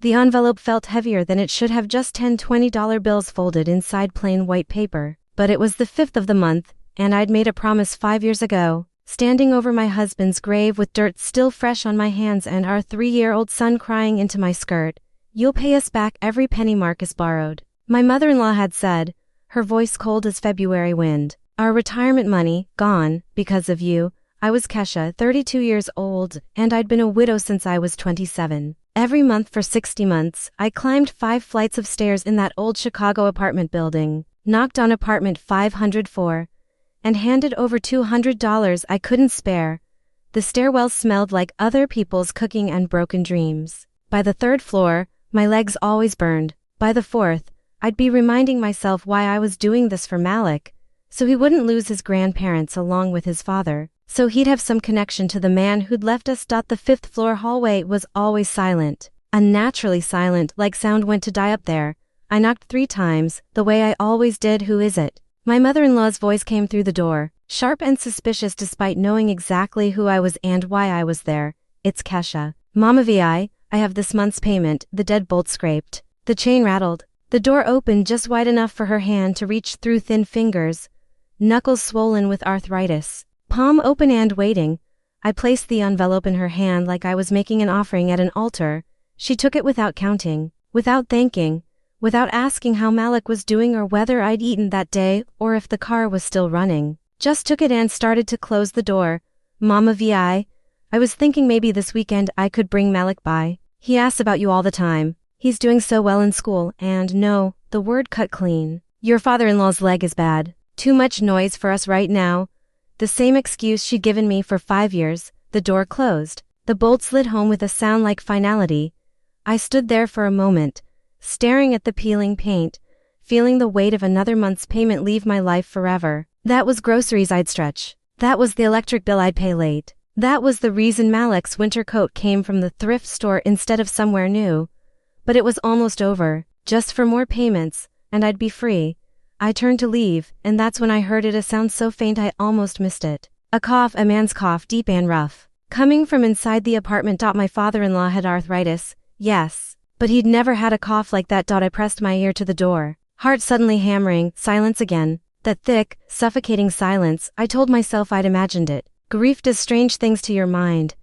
The envelope felt heavier than it should have, just 10 $20 bills folded inside plain white paper. But it was the 5th of the month, and I'd made a promise 5 years ago, standing over my husband's grave with dirt still fresh on my hands and our 3-year-old son crying into my skirt. "You'll pay us back every penny Marcus borrowed," my mother-in-law had said, her voice cold as February wind. "Our retirement money, gone, because of you." I was Kesha, 32 years old, and I'd been a widow since I was 27. Every month for 60 months, I climbed 5 flights of stairs in that old Chicago apartment building, knocked on apartment 504, and handed over $200 I couldn't spare. The stairwells smelled like other people's cooking and broken dreams. By the 3rd floor, my legs always burned. By the 4th, I'd be reminding myself why I was doing this for Malik, so he wouldn't lose his grandparents along with his father, so he'd have some connection to the man who'd left us. The 5th floor hallway was always silent, unnaturally silent, like sound went to die up there. I knocked 3 times, the way I always did. "Who is it?" My mother-in-law's voice came through the door, sharp and suspicious despite knowing exactly who I was and why I was there. "It's Kesha." "Mama Vi, I have this month's payment." The deadbolt scraped. The chain rattled. The door opened just wide enough for her hand to reach through thin fingers, knuckles swollen with arthritis, palm open and waiting. I placed the envelope in her hand like I was making an offering at an altar. She took it without counting, without thanking, without asking how Malik was doing or whether I'd eaten that day or if the car was still running. Just took it and started to close the door. "Mama Vi, I was thinking maybe this weekend I could bring Malik by. He asks about you all the time. He's doing so well in school, and no," the word cut clean, "your father-in-law's leg is bad. Too much noise for us right now." The same excuse she'd given me for 5 years. The door closed. The bolt slid home with a sound like finality. I stood there for a moment, staring at the peeling paint, feeling the weight of another month's payment leave my life forever. That was groceries I'd stretch. That was the electric bill I'd pay late. That was the reason Malik's winter coat came from the thrift store instead of somewhere new. But it was almost over, just 4 more payments, and I'd be free. I turned to leave, and that's when I heard it, a sound so faint I almost missed it. A cough, a man's cough, deep and rough, coming from inside the apartment. My father-in-law had arthritis, yes, but he'd never had a cough like that. I pressed my ear to the door, heart suddenly hammering. Silence again. That thick, suffocating silence. I told myself I'd imagined it. Grief does strange things to your mind.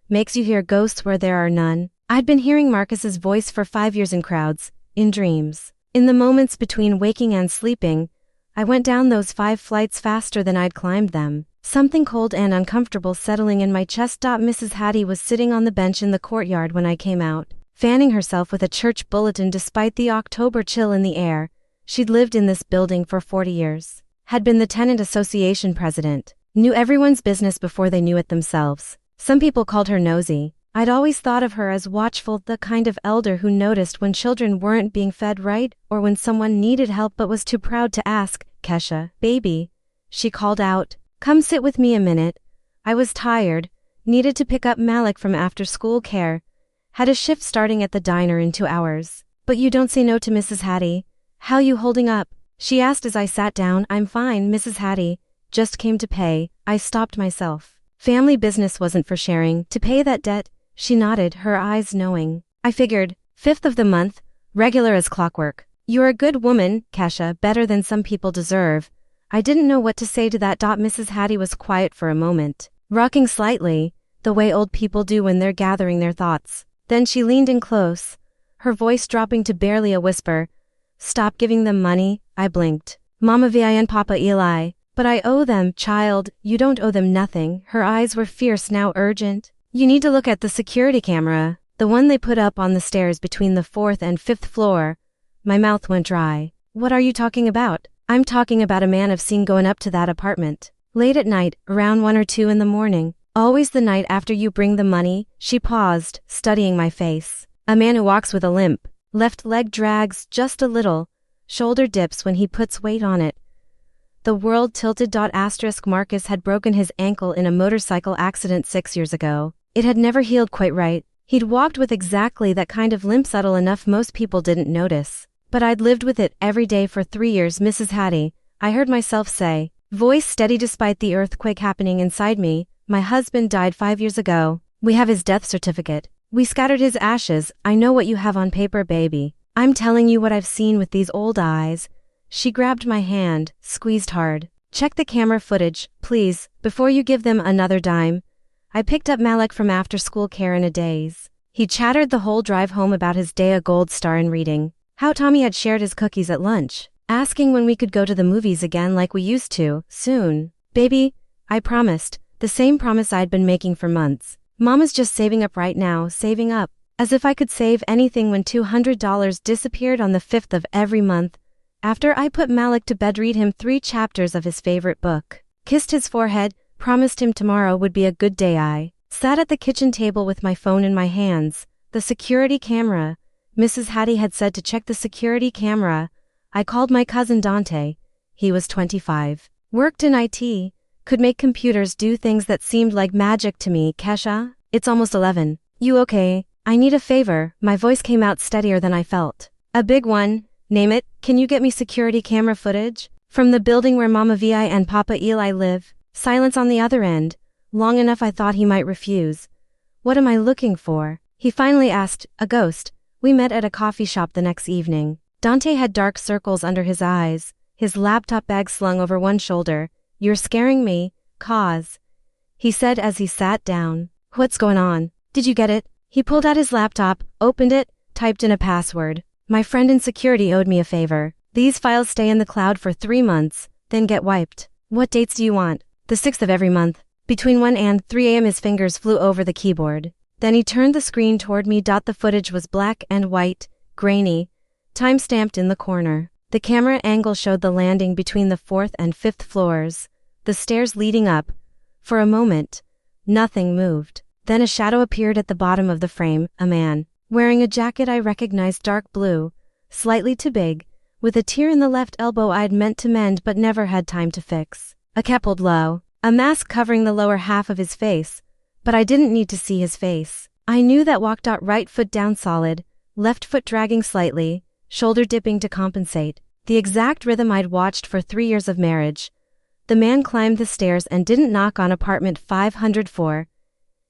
Makes you hear ghosts where there are none. I'd been hearing Marcus's voice for 5 years in crowds, in dreams. In the moments between waking and sleeping, I went down those 5 flights faster than I'd climbed them. Something cold and uncomfortable settling in my chest. Mrs. Hattie was sitting on the bench in the courtyard when I came out, fanning herself with a church bulletin despite the October chill in the air. She'd lived in this building for 40 years, had been the tenant association president, knew everyone's business before they knew it themselves. Some people called her nosy. I'd always thought of her as watchful, the kind of elder who noticed when children weren't being fed right or when someone needed help but was too proud to ask. "Kesha, baby," she called out, "come sit with me a minute." I was tired, needed to pick up Malik from after-school care, had a shift starting at the diner in 2 hours. "But you don't say no to Mrs. Hattie. How you holding up?" she asked as I sat down. "I'm fine, Mrs. Hattie. Just came to pay." I stopped myself. Family business wasn't for sharing. "To pay that debt?" She nodded, her eyes knowing. I figured, 5th of the month, regular as clockwork. "You're a good woman, Kesha, better than some people deserve." I didn't know what to say to that. Mrs. Hattie was quiet for a moment, rocking slightly, the way old people do when they're gathering their thoughts. Then she leaned in close, her voice dropping to barely a whisper. "Stop giving them money." I blinked. "Mama Vi and Papa Eli." "But I owe them." "Child, you don't owe them nothing." Her eyes were fierce now, urgent. "You need to look at the security camera, the one they put up on the stairs between the 4th and 5th floor. My mouth went dry. "What are you talking about?" "I'm talking about a man I've seen going up to that apartment. Late at night, around 1 or 2 in the morning. Always the night after you bring the money." She paused, studying my face. "A man who walks with a limp. Left leg drags just a little. Shoulder dips when he puts weight on it." The world tilted. Marcus had broken his ankle in a motorcycle accident 6 years ago. It had never healed quite right. He'd walked with exactly that kind of limp, subtle enough most people didn't notice. But I'd lived with it every day for 3 years. "Mrs. Hattie," I heard myself say, voice steady despite the earthquake happening inside me. "My husband died 5 years ago. We have his death certificate. We scattered his ashes. I know what you have on paper, baby. I'm telling you what I've seen with these old eyes. She grabbed my hand, squeezed hard. Check the camera footage, please, before you give them another dime. I picked up Malik from after-school care in a daze. He chattered the whole drive home about his day a gold star in reading, how Tommy had shared his cookies at lunch, asking when we could go to the movies again like we used to, soon. Baby, I promised, the same promise I'd been making for months. Mama's just saving up right now, saving up. As if I could save anything when $200 disappeared on the 5th of every month. After I put Malik to bed, read him 3 chapters of his favorite book, kissed his forehead, promised him tomorrow would be a good day. I sat at the kitchen table with my phone in my hands. The security camera. Mrs. Hattie had said to check the security camera. I called my cousin Dante. He was 25. Worked in IT. Could make computers do things that seemed like magic to me. Kesha, it's almost 11. You okay? I need a favor. My voice came out steadier than I felt. A big one. Name it. Can you get me security camera footage? From the building where Mama Vi and Papa Eli live. Silence on the other end. Long enough I thought he might refuse. What am I looking for? He finally asked. A ghost. We met at a coffee shop the next evening. Dante had dark circles under his eyes, his laptop bag slung over one shoulder. You're scaring me, cause, he said as he sat down. What's going on? Did you get it? He pulled out his laptop, opened it, typed in a password. My friend in security owed me a favor. These files stay in the cloud for 3 months, then get wiped. What dates do you want? The 6th of every month. Between 1 and 3 a.m. his fingers flew over the keyboard. Then he turned the screen toward me. The footage was black and white, grainy, time-stamped in the corner. The camera angle showed the landing between the 4th and 5th floors, the stairs leading up. For a moment, nothing moved. Then a shadow appeared at the bottom of the frame, a man, wearing a jacket I recognized, dark blue, slightly too big, with a tear in the left elbow I'd meant to mend but never had time to fix. A cap pulled low, a mask covering the lower half of his face, but I didn't need to see his face. I knew that walk. Right foot down solid, left foot dragging slightly, shoulder dipping to compensate. The exact rhythm I'd watched for 3 years of marriage. The man climbed the stairs and didn't knock on apartment 504.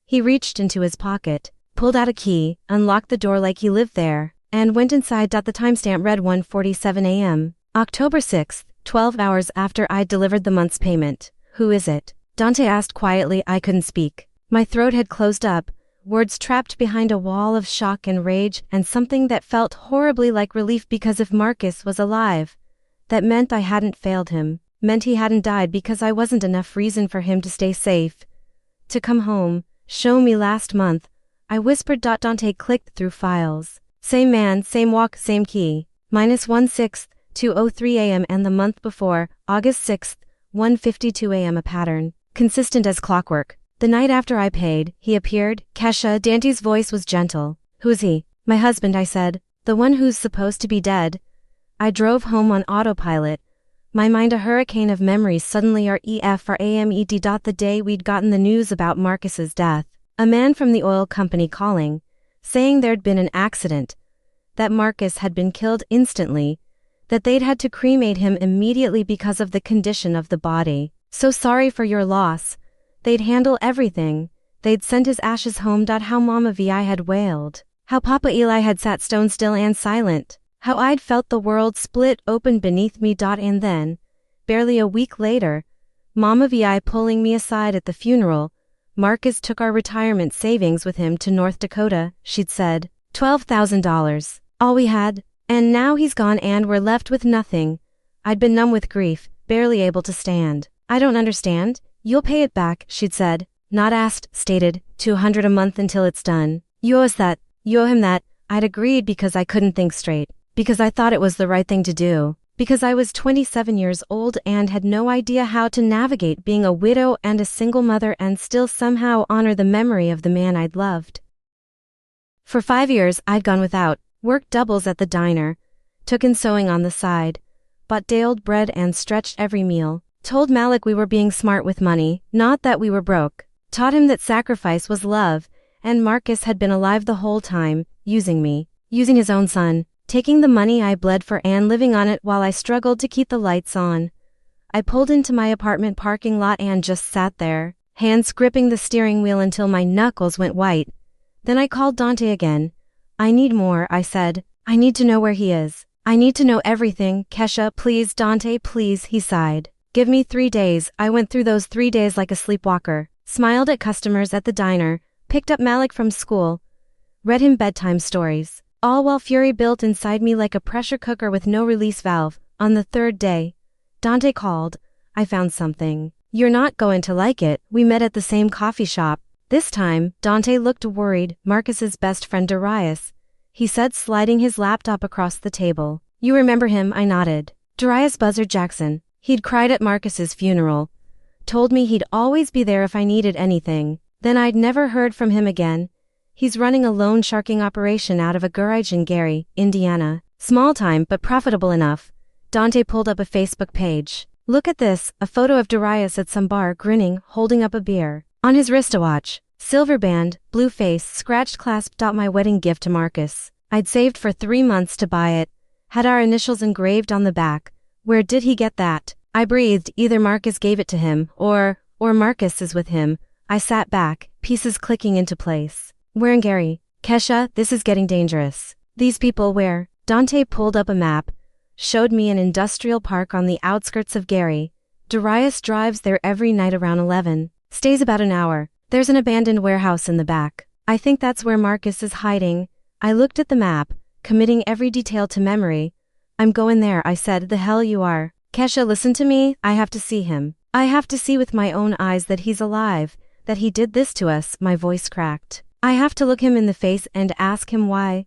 He reached into his pocket, pulled out a key, unlocked the door like he lived there, and went inside. The timestamp read 1:47 a.m. October 6th, 12 hours after I'd delivered the month's payment. Who is it? Dante asked quietly. I couldn't speak. My throat had closed up, words trapped behind a wall of shock and rage and something that felt horribly like relief, because if Marcus was alive, that meant I hadn't failed him, meant he hadn't died, because I wasn't enough reason for him to stay safe. To come home, show me last month, I whispered. Dante clicked through files. Same man, same walk, same key. -1/6, 2:03 a.m. and the month before, August 6th, 1:52 a.m. A pattern, consistent as clockwork. The night after I paid, he appeared. Kesha, Dante's voice was gentle. Who's he? My husband, I said. The one who's supposed to be dead. I drove home on autopilot. My mind a hurricane of memories suddenly reframed. The day we'd gotten the news about Marcus's death. A man from the oil company calling, saying there'd been an accident, that Marcus had been killed instantly, that they'd had to cremate him immediately because of the condition of the body. So sorry for your loss. They'd handle everything. They'd send his ashes home. How Mama Vi had wailed. How Papa Eli had sat stone still and silent. How I'd felt the world split open beneath me. And then, barely a week later, Mama Vi pulling me aside at the funeral. Marcus took our retirement savings with him to North Dakota, she'd said. $12,000. All we had. And now he's gone and we're left with nothing. I'd been numb with grief, barely able to stand. I don't understand. You'll pay it back, she'd said. Not asked, stated, $200 a month until it's done. You owe us that. You owe him that. I'd agreed because I couldn't think straight. Because I thought it was the right thing to do. Because I was 27 years old and had no idea how to navigate being a widow and a single mother and still somehow honor the memory of the man I'd loved. For 5 years, I'd gone without, worked doubles at the diner, took in sewing on the side, bought day-old bread and stretched every meal, told Malik we were being smart with money, not that we were broke, taught him that sacrifice was love, and Marcus had been alive the whole time, using me, using his own son, taking the money I bled for and living on it while I struggled to keep the lights on. I pulled into my apartment parking lot and just sat there, hands gripping the steering wheel until my knuckles went white. Then I called Dante again. I need more, I said. I need to know where he is. I need to know everything, Kesha, please, Dante, please, he sighed. Give me 3 days. I went through those 3 days like a sleepwalker, smiled at customers at the diner, picked up Malik from school, read him bedtime stories, all while fury built inside me like a pressure cooker with no release valve. On the 3rd day, Dante called. I found something. You're not going to like it. We met at the same coffee shop. This time, Dante looked worried. Marcus's best friend Darius, he said, sliding his laptop across the table. You remember him? I nodded. Darius Buzzard Jackson. He'd cried at Marcus's funeral. Told me he'd always be there if I needed anything. Then I'd never heard from him again. He's running a loan sharking operation out of a garage in Gary, Indiana. Small time, but profitable enough. Dante pulled up a Facebook page. Look at this, a photo of Darius at some bar grinning, holding up a beer. On his wrist a watch. Silver band, blue face, scratched clasp. My wedding gift to Marcus. I'd saved for 3 months to buy it. Had our initials engraved on the back. Where did he get that? I breathed. Either Marcus gave it to him, or Marcus is with him. I sat back, pieces clicking into place. We're in Gary. Kesha, this is getting dangerous. These people where? Dante pulled up a map, showed me an industrial park on the outskirts of Gary. Darius drives there every night around 11. Stays about an hour. There's an abandoned warehouse in the back. I think that's where Marcus is hiding. I looked at the map, committing every detail to memory. I'm going there, I said. The hell you are. Kesha, listen to me. I have to see him. I have to see with my own eyes that he's alive, that he did this to us. My voice cracked. I have to look him in the face and ask him why.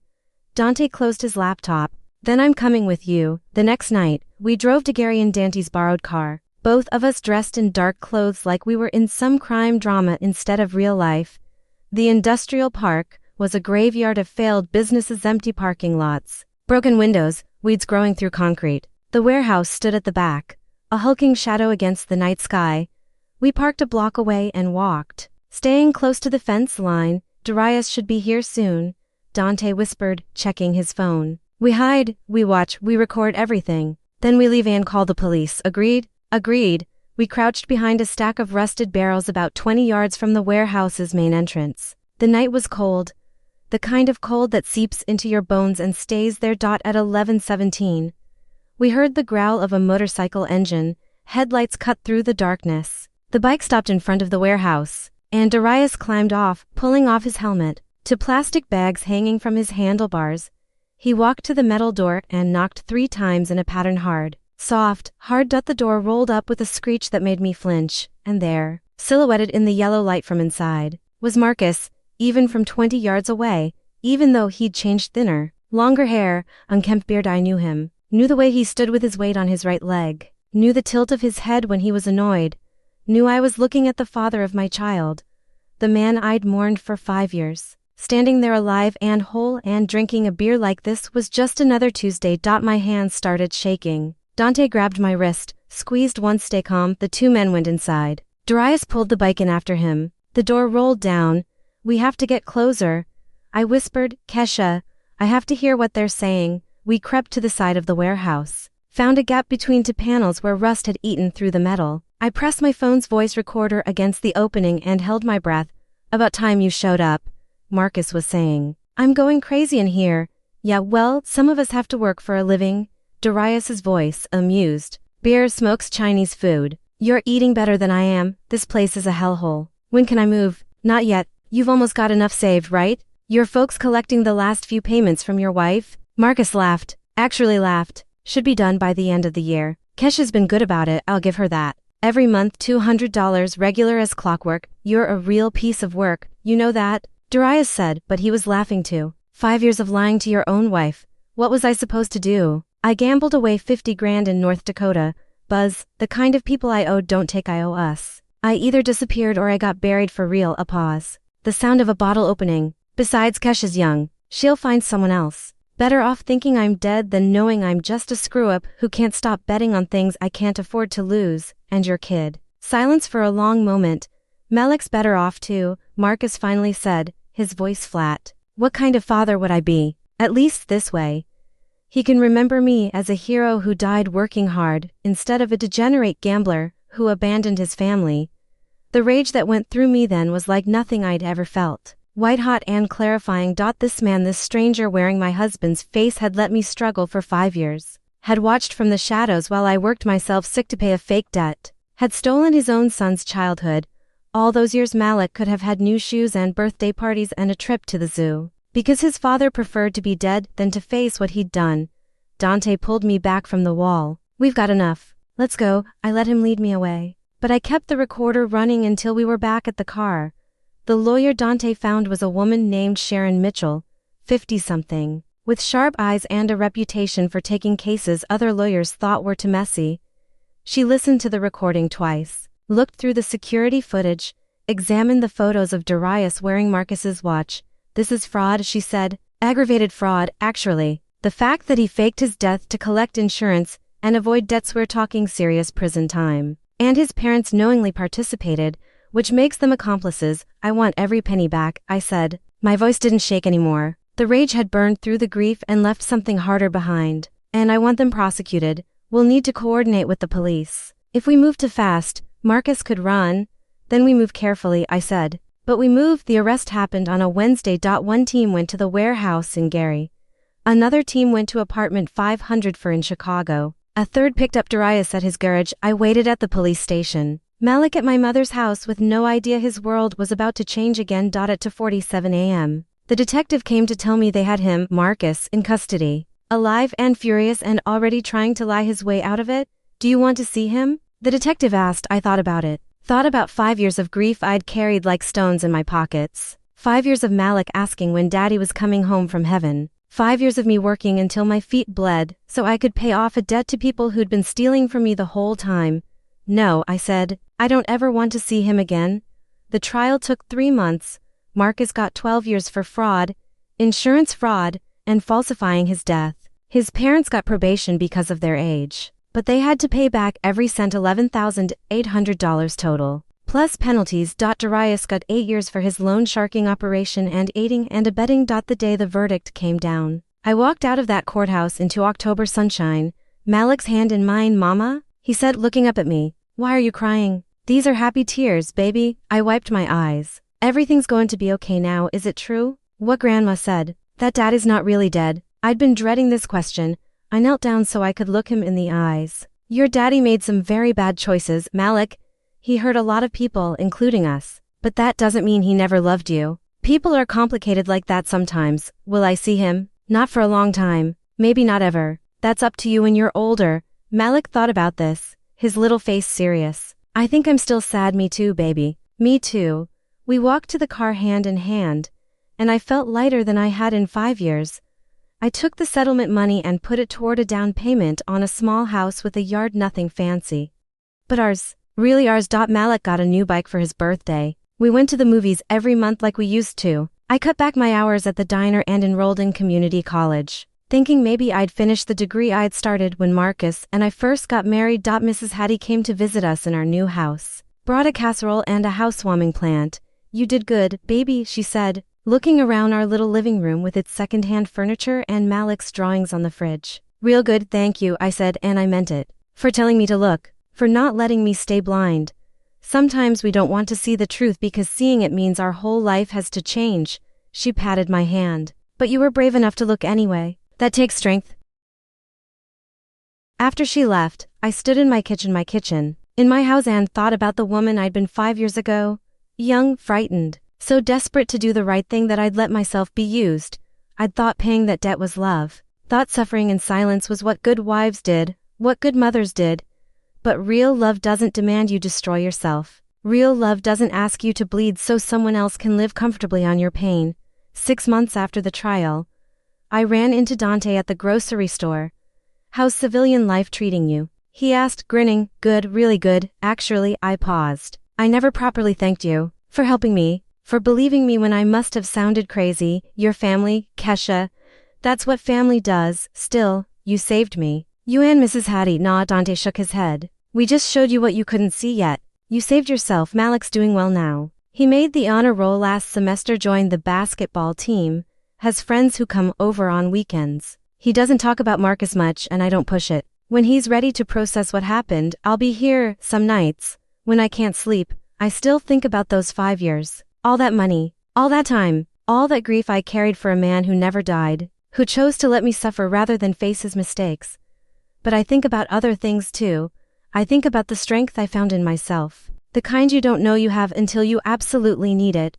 Dante closed his laptop. Then I'm coming with you. The next night, we drove to Gary in Dante's borrowed car. Both of us dressed in dark clothes like we were in some crime drama instead of real life. The industrial park was a graveyard of failed businesses, empty parking lots, broken windows, weeds growing through concrete. The warehouse stood at the back, a hulking shadow against the night sky. We parked a block away and walked, staying close to the fence line. Darius should be here soon, Dante whispered, checking his phone. We hide, we watch, we record everything. Then we leave and call the police. Agreed? Agreed. We crouched behind a stack of rusted barrels about 20 yards from the warehouse's main entrance. The night was cold. The kind of cold that seeps into your bones and stays there. At 11:17. We heard the growl of a motorcycle engine, headlights cut through the darkness. The bike stopped in front of the warehouse, and Darius climbed off, pulling off his helmet, to plastic bags hanging from his handlebars. He walked to the metal door and knocked 3 times in a pattern. Hard, soft, hard. The door rolled up with a screech that made me flinch, and there, silhouetted in the yellow light from inside, was Marcus, even from 20 yards away, even though he'd changed thinner, longer hair, unkempt beard. I knew him, knew the way he stood with his weight on his right leg, knew the tilt of his head when he was annoyed, knew I was looking at the father of my child, the man I'd mourned for 5 years. Standing there alive and whole and drinking a beer like this was just another Tuesday. My hands started shaking. Dante grabbed my wrist, squeezed once. Stay calm. The 2 men went inside. Darius pulled the bike in after him. The door rolled down. We have to get closer, I whispered. Kesha, I have to hear what they're saying. We crept to the side of the warehouse, found a gap between 2 panels where rust had eaten through the metal. I pressed my phone's voice recorder against the opening and held my breath. About time you showed up, Marcus was saying. I'm going crazy in here. Yeah, well, some of us have to work for a living. Darius's voice, amused. Beer, smokes, Chinese food. You're eating better than I am. This place is a hellhole. When can I move? Not yet. You've almost got enough saved, right? Your folks collecting the last few payments from your wife? Marcus laughed. Actually laughed. Should be done by the end of the year. Kesha's been good about it, I'll give her that. Every month $200 regular as clockwork. You're a real piece of work, you know that? Darius said, but he was laughing too. 5 years of lying to your own wife. What was I supposed to do? I gambled away 50 grand in North Dakota. Buzz, the kind of people I owed don't take. I owe us. I either disappeared or I got buried for real. A pause. The sound of a bottle opening. Besides, Kesha's young. She'll find someone else. Better off thinking I'm dead than knowing I'm just a screw-up who can't stop betting on things I can't afford to lose. And your kid. Silence for a long moment. Malik's better off too, Marcus finally said, his voice flat. What kind of father would I be? At least this way. He can remember me as a hero who died working hard, instead of a degenerate gambler who abandoned his family. The rage that went through me then was like nothing I'd ever felt. White hot and clarifying. This man, this stranger wearing my husband's face, had let me struggle for 5 years. Had watched from the shadows while I worked myself sick to pay a fake debt. Had stolen his own son's childhood. All those years Malik could have had new shoes and birthday parties and a trip to the zoo. Because his father preferred to be dead than to face what he'd done. Dante pulled me back from the wall. "We've got enough. Let's go." I let him lead me away. But I kept the recorder running until we were back at the car. The lawyer Dante found was a woman named Sharon Mitchell, 50-something, with sharp eyes and a reputation for taking cases other lawyers thought were too messy. She listened to the recording twice, looked through the security footage, examined the photos of Darius wearing Marcus's watch. "This is fraud," she said. "Aggravated fraud, actually. The fact that he faked his death to collect insurance and avoid debts, we're talking serious prison time. And his parents knowingly participated, which makes them accomplices. I want every penny back," I said. My voice didn't shake anymore. The rage had burned through the grief and left something harder behind. "And I want them prosecuted. We'll need to coordinate with the police. If we move too fast, Marcus could run. Then we move carefully," I said. But we moved. The arrest happened on a Wednesday. One team went to the warehouse in Gary. Another team went to apartment 504 in Chicago. A third picked up Darius at his garage. I waited at the police station. Malik at my mother's house with no idea his world was about to change again. At 2:47 a.m. The detective came to tell me they had him, Marcus, in custody. Alive and furious and already trying to lie his way out of it. "Do you want to see him?" the detective asked. I thought about it. Thought about 5 years of grief I'd carried like stones in my pockets. 5 years of Malik asking when Daddy was coming home from heaven. 5 years of me working until my feet bled, so I could pay off a debt to people who'd been stealing from me the whole time. "No," I said. "I don't ever want to see him again." The trial took 3 months. Marcus got 12 years for fraud, insurance fraud, and falsifying his death. His parents got probation because of their age. But they had to pay back every cent, $11,800 total. Plus penalties. Darius got 8 years for his loan sharking operation and aiding and abetting. The day the verdict came down, I walked out of that courthouse into October sunshine, Malik's hand in mine. "Mama," he said, looking up at me. "Why are you crying?" "These are happy tears, baby." I wiped my eyes. "Everything's going to be okay now, is it true?" "What Grandma said, that Daddy's not really dead." I'd been dreading this question. I knelt down so I could look him in the eyes. "Your daddy made some very bad choices, Malik. He hurt a lot of people, including us. But that doesn't mean he never loved you. People are complicated like that sometimes." "Will I see him?" "Not for a long time. Maybe not ever. That's up to you when you're older." Malik thought about this, his little face serious. "I think I'm still sad." "Me too, baby." "Me too." We walked to the car hand in hand, and I felt lighter than I had in 5 years. I took the settlement money and put it toward a down payment on a small house with a yard. Nothing fancy. But ours. Really ours. Malik got a new bike for his birthday. We went to the movies every month like we used to. I cut back my hours at the diner and enrolled in community college, thinking maybe I'd finish the degree I'd started when Marcus and I first got married. Mrs. Hattie came to visit us in our new house. Brought a casserole and a housewarming plant. "You did good, baby," she said, looking around our little living room with its second-hand furniture and Malik's drawings on the fridge. "Real good, thank you," I said, and I meant it. "For telling me to look. For not letting me stay blind. Sometimes we don't want to see the truth because seeing it means our whole life has to change." She patted my hand. "But you were brave enough to look anyway. That takes strength." After she left, I stood in my kitchen, in my house and thought about the woman I'd been 5 years ago. Young, frightened. So desperate to do the right thing that I'd let myself be used. I'd thought paying that debt was love. Thought suffering in silence was what good wives did, what good mothers did. But real love doesn't demand you destroy yourself. Real love doesn't ask you to bleed so someone else can live comfortably on your pain. 6 months after the trial, I ran into Dante at the grocery store. "How's civilian life treating you?" he asked, grinning. "Good, really good, actually." I paused. "I never properly thanked you for helping me. For believing me when I must have sounded crazy. Your family, Kesha. That's what family does. Still, you saved me." "You and Mrs. Hattie." "Nah," Dante shook his head. "We just showed you what you couldn't see yet. You saved yourself." Malik's doing well now. He made the honor roll last semester, joined the basketball team, has friends who come over on weekends. He doesn't talk about Marcus much and I don't push it. When he's ready to process what happened, I'll be here. Some nights, when I can't sleep, I still think about those 5 years. All that money, All that time, all that grief I carried for a man who never died, who chose to let me suffer rather than face his mistakes. But I think about other things too. I think about the strength I found in myself, the kind you don't know you have until you absolutely need it.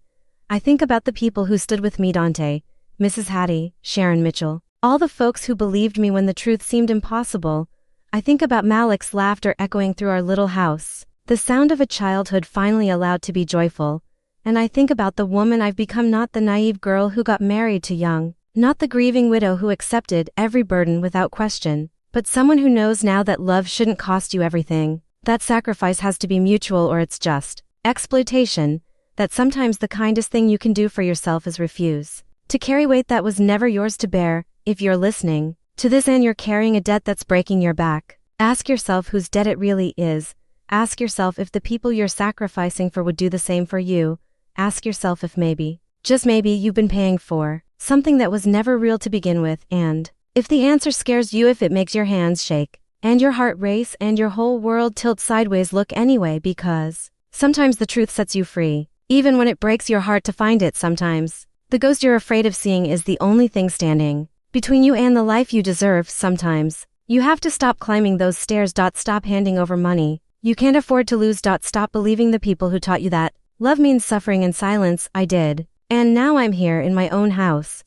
I think about the people who stood with me, Dante, Mrs. Hattie, Sharon Mitchell, all the folks who believed me when the truth seemed impossible. I think about Malik's laughter echoing through our little house, the sound of a childhood finally allowed to be joyful. And I think about the woman I've become, not the naive girl who got married too young, not the grieving widow who accepted every burden without question, but someone who knows now that love shouldn't cost you everything, that sacrifice has to be mutual or it's just exploitation, that sometimes the kindest thing you can do for yourself is refuse to carry weight that was never yours to bear. If you're listening to this and you're carrying a debt that's breaking your back, ask yourself whose debt it really is. Ask yourself if the people you're sacrificing for would do the same for you. Ask yourself if maybe, just maybe, you've been paying for something that was never real to begin with, and if the answer scares you, if it makes your hands shake and your heart race and your whole world tilt sideways, look anyway, because sometimes the truth sets you free, even when it breaks your heart to find it. Sometimes the ghost you're afraid of seeing is the only thing standing between you and the life you deserve. Sometimes you have to stop climbing those stairs. Stop handing over money you can't afford to lose. Stop believing the people who taught you that love means suffering in silence. I did. And now I'm here in my own house,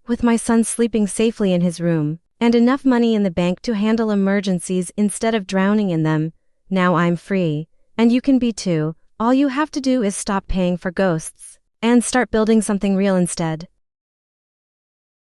with my son sleeping safely in his room, and enough money in the bank to handle emergencies instead of drowning in them. Now I'm free, and you can be too. All you have to do is stop paying for ghosts, and start building something real instead.